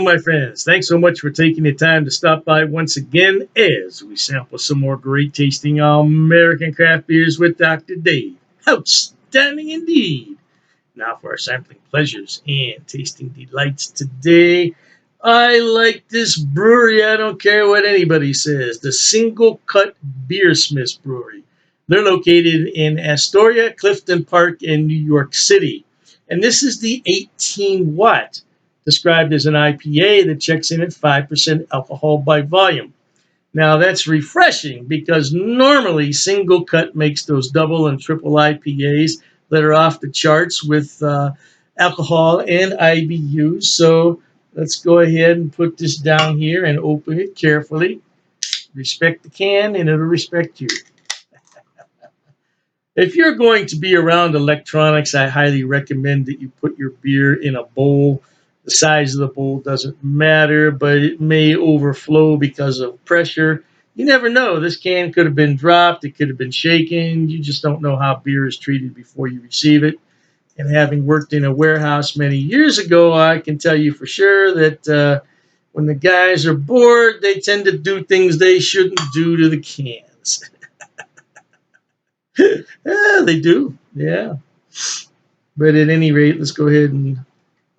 you, my friends. Thanks so much for taking the time to stop by once again as we sample some more great tasting American craft beers with Dr. Dave. Outstanding indeed. Now for our sampling pleasures and tasting delights today. I like this brewery. I don't care what anybody says. The Singlecut Beersmiths Brewery. They're located in Astoria, Clifton Park, and New York City. And this is the 18 watt, described as an IPA that checks in at 5% alcohol by volume. Now that's refreshing because normally Single Cut makes those double and triple IPAs that are off the charts with alcohol and IBUs. So let's go ahead and put this down here and open it carefully. Respect the can and it'll respect you. If you're going to be around electronics, I highly recommend that you put your beer in a bowl. The size of the bowl doesn't matter, but it may overflow because of pressure. You never know. This can could have been dropped. It could have been shaken. You just don't know how beer is treated before you receive it. And having worked in a warehouse many years ago, I can tell you for sure that when the guys are bored, they tend to do things they shouldn't do to the cans. Yeah, they do. Yeah. But at any rate, let's go ahead and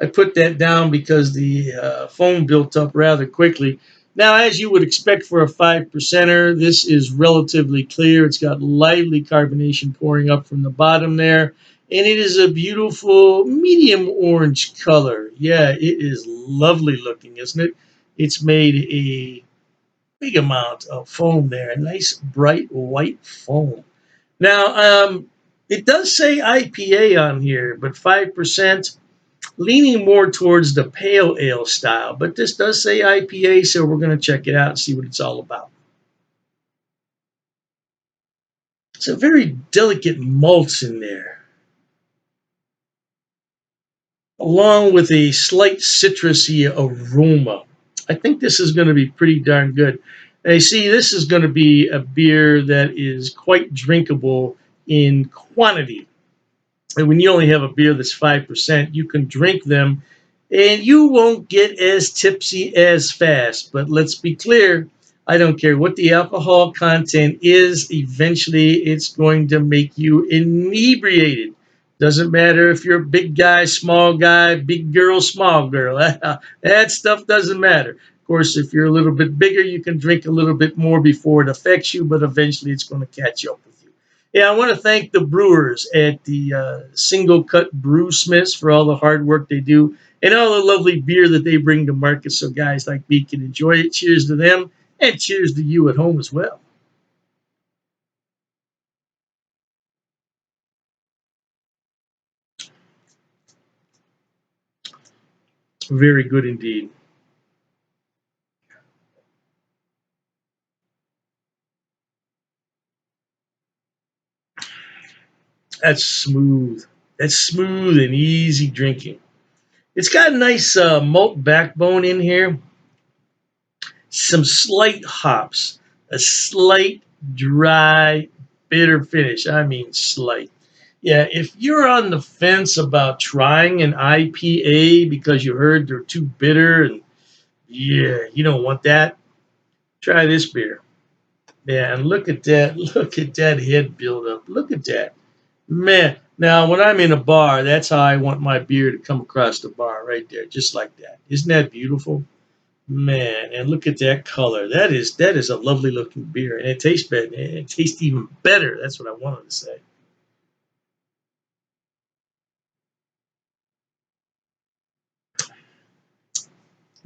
I put that down because the foam built up rather quickly. Now, as you would expect for a 5%er, this is relatively clear. It's got lively carbonation pouring up from the bottom there. And it is a beautiful medium orange color. Yeah, it is lovely looking, isn't it? It's made a big amount of foam there. A nice bright white foam. Now, it does say IPA on here, but 5%, leaning more towards the pale ale style. But this does say IPA, so we're going to check it out and see what it's all about. It's a very delicate malts in there, along with a slight citrusy aroma. I think this is going to be pretty darn good. Now, you see, this is going to be a beer that is quite drinkable in quantity. And when you only have a beer that's 5%, you can drink them and you won't get as tipsy as fast. But let's be clear, I don't care what the alcohol content is, eventually it's going to make you inebriated. Doesn't matter if you're a big guy, big girl, small girl. That stuff doesn't matter. Of course, if you're a little bit bigger, you can drink a little bit more before it affects you, but eventually it's going to catch up with you. Yeah, I want to thank the brewers at the Single Cut Brewsmiths for all the hard work they do and all the lovely beer that they bring to market so guys like me can enjoy it. Cheers to them, and cheers to you at home as well. Very good indeed. That's smooth. That's smooth and easy drinking. It's got a nice malt backbone in here, some slight hops, a slight dry, bitter finish. I mean, slight. Yeah, if you're on the fence about trying an IPA because you heard they're too bitter and yeah, you don't want that, try this beer. Yeah, and look at that. Look at that head build up. Look at that. Man, now when I'm in a bar, that's how I want my beer to come across the bar right there, just like that. Isn't that beautiful? Man, and look at that color. That is a lovely looking beer, and it tastes better. It tastes even better. That's what I wanted to say.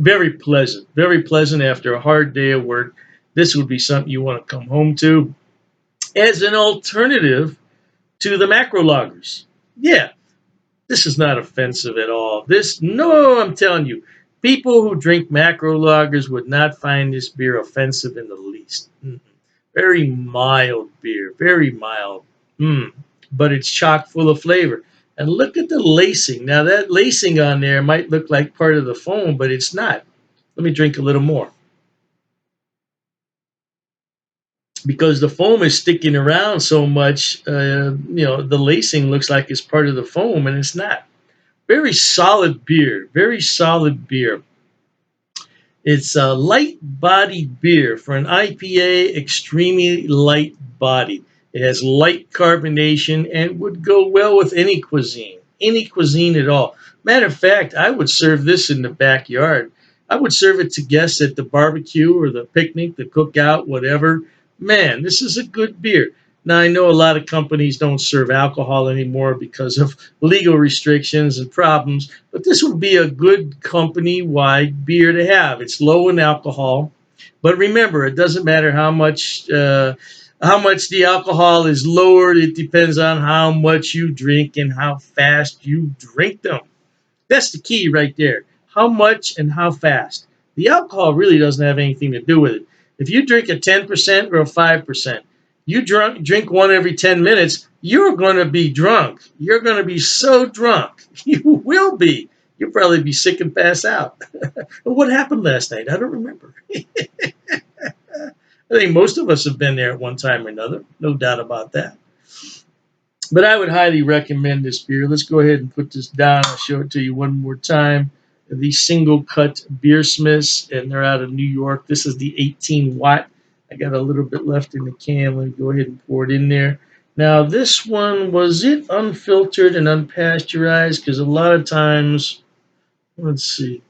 Very pleasant after a hard day of work. This would be something you want to come home to as an alternative to the macro loggers. Yeah, this is not offensive at all. This, no, I'm telling you, people who drink macro lagers would not find this beer offensive in the least. Very mild beer, very mild. But it's chock full of flavor. And look at the lacing. Now, that lacing on there might look like part of the foam, but it's not. Let me drink a little more. Because the foam is sticking around so much, the lacing looks like it's part of the foam, and it's not. Very solid beer. Very solid beer. It's a light bodied beer for an IPA, extremely light bodied. It has light carbonation and would go well with any cuisine at all. Matter of fact, I would serve this in the backyard. I would serve it to guests at the barbecue or the picnic, the cookout, whatever. Man, this is a good beer. Now, I know a lot of companies don't serve alcohol anymore because of legal restrictions and problems, but this would be a good company wide beer to have. It's low in alcohol, but remember, it doesn't matter how much the alcohol is lowered. It depends on how much you drink and how fast you drink them. That's the key right there. How much and how fast. The alcohol really doesn't have anything to do with it. If you drink a 10% or a 5%, drink one every 10 minutes, you're going to be drunk. You're going to be so drunk. You will be. You'll probably be sick and pass out. What happened last night? I don't remember. I think most of us have been there at one time or another. No doubt about that. But I would highly recommend this beer. Let's go ahead and put this down. I'll show it to you one more time. The Singlecut Beersmiths, and they're out of New York. This is the 18 watt. I got a little bit left in the can. Let me go ahead and pour it in there. Now, this one, was it unfiltered and unpasteurized? Because a lot of times, let's see.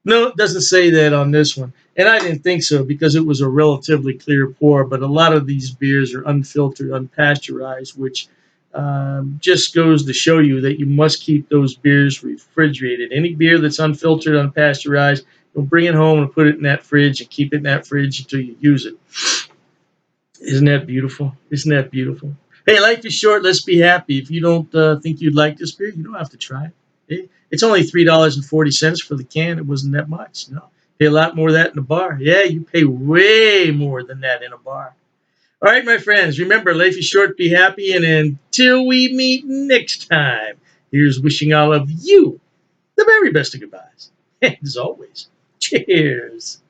No, it doesn't say that on this one. And I didn't think so because it was a relatively clear pour, but a lot of these beers are unfiltered, unpasteurized, which just goes to show you that you must keep those beers refrigerated. Any beer that's unfiltered, unpasteurized, you'll bring it home and put it in that fridge and keep it in that fridge until you use it. Isn't that beautiful? Isn't that beautiful? Hey, life is short. Let's be happy. If you don't think you'd like this beer, you don't have to try it. It's only $3.40 for the can. It wasn't that much. No, pay a lot more of that in a bar. Yeah, you pay way more than that in a bar. All right, my friends. Remember, life is short. Be happy, and until we meet next time, here's wishing all of you the very best of goodbyes. And as always, cheers.